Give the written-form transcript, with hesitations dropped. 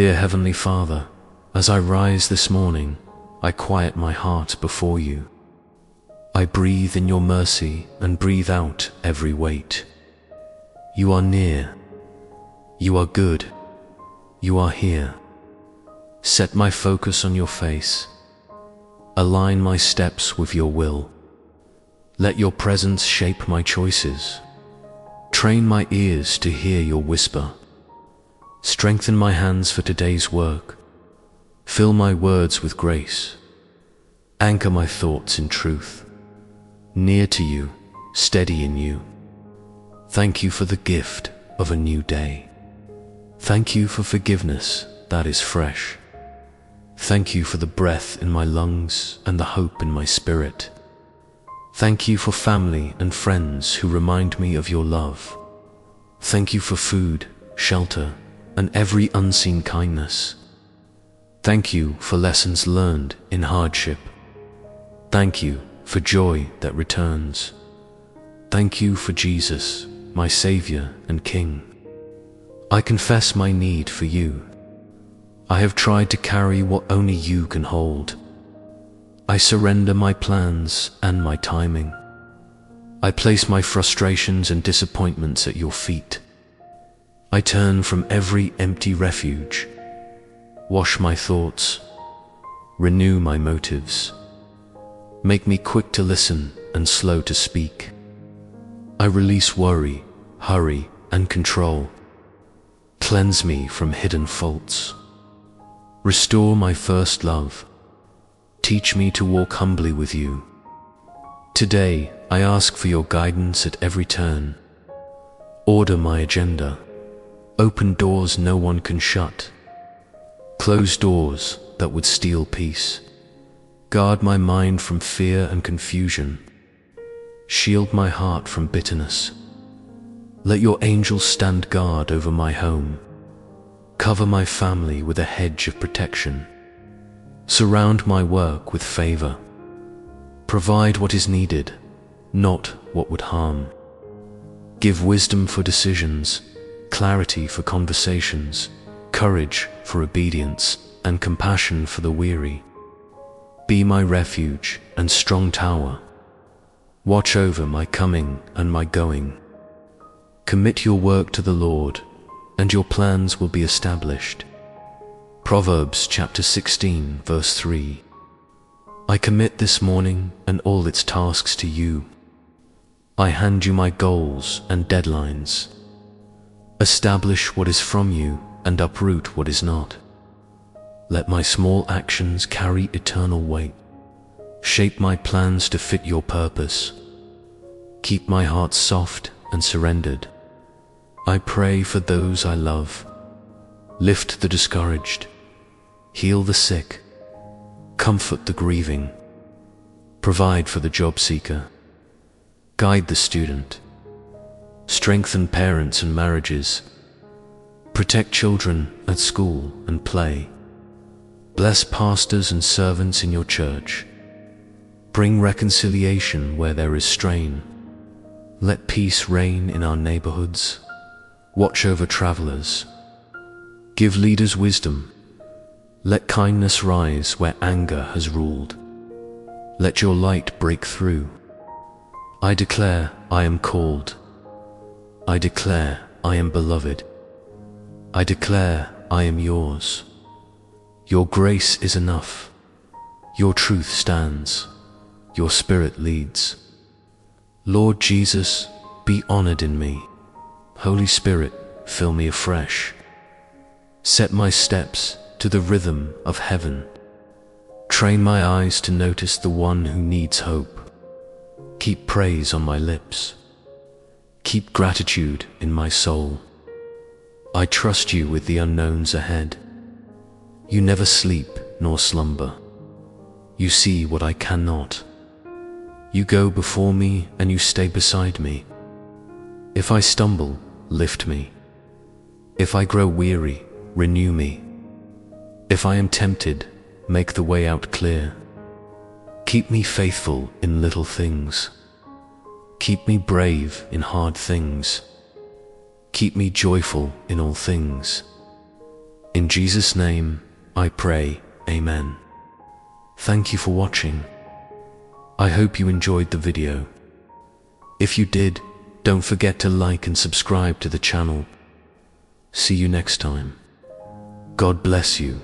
Dear Heavenly Father, as I rise this morning, I quiet my heart before you. I breathe in your mercy and breathe out every weight. You are near. You are good. You are here. Set my focus on your face. Align my steps with your will. Let your presence shape my choices. Train my ears to hear your whisper. Strengthen my hands for today's work. Fill my words with grace. Anchor my thoughts in truth. Near to you, steady in you. Thank you for the gift of a new day. Thank you for forgiveness that is fresh. Thank you for the breath in my lungs and the hope in my spirit. Thank you for family and friends who remind me of your love. Thank you for food, shelter, and every unseen kindness. Thank you for lessons learned in hardship. Thank you for joy that returns. Thank you for Jesus, my Savior and King. I confess my need for you. I have tried to carry what only you can hold. I surrender my plans and my timing. I place my frustrations and disappointments at your feet. I turn from every empty refuge. Wash my thoughts. Renew my motives. Make me quick to listen and slow to speak. I release worry, hurry, and control. Cleanse me from hidden faults. Restore my first love. Teach me to walk humbly with you. Today, I ask for your guidance at every turn. Order my agenda. Open doors no one can shut. Close doors that would steal peace. Guard my mind from fear and confusion. Shield my heart from bitterness. Let your angels stand guard over my home. Cover my family with a hedge of protection. Surround my work with favor. Provide what is needed, not what would harm. Give wisdom for decisions, clarity for conversations, courage for obedience, and compassion for the weary. Be my refuge and strong tower. Watch over my coming and my going. Commit your work to the Lord, and your plans will be established. Proverbs chapter 16, verse 3. I commit this morning and all its tasks to you. I hand you my goals and deadlines. Establish what is from you and uproot what is not. Let my small actions carry eternal weight. Shape my plans to fit your purpose. Keep my heart soft and surrendered. I pray for those I love. Lift the discouraged. Heal the sick. Comfort the grieving. Provide for the job seeker. Guide the student. Strengthen parents and marriages. Protect children at school and play. Bless pastors and servants in your church. Bring reconciliation where there is strain. Let peace reign in our neighborhoods. Watch over travelers. Give leaders wisdom. Let kindness rise where anger has ruled. Let your light break through. I declare I am called. I declare I am beloved. I declare I am yours. Your grace is enough. Your truth stands. Your spirit leads. Lord Jesus, be honored in me. Holy Spirit, fill me afresh. Set my steps to the rhythm of heaven. Train my eyes to notice the one who needs hope. Keep praise on my lips. Keep gratitude in my soul. I trust you with the unknowns ahead. You never sleep nor slumber. You see what I cannot. You go before me and you stay beside me. If I stumble, lift me. If I grow weary, renew me. If I am tempted, make the way out clear. Keep me faithful in little things. Keep me brave in hard things. Keep me joyful in all things. In Jesus' name, I pray, Amen. Thank you for watching. I hope you enjoyed the video. If you did, don't forget to like and subscribe to the channel. See you next time. God bless you.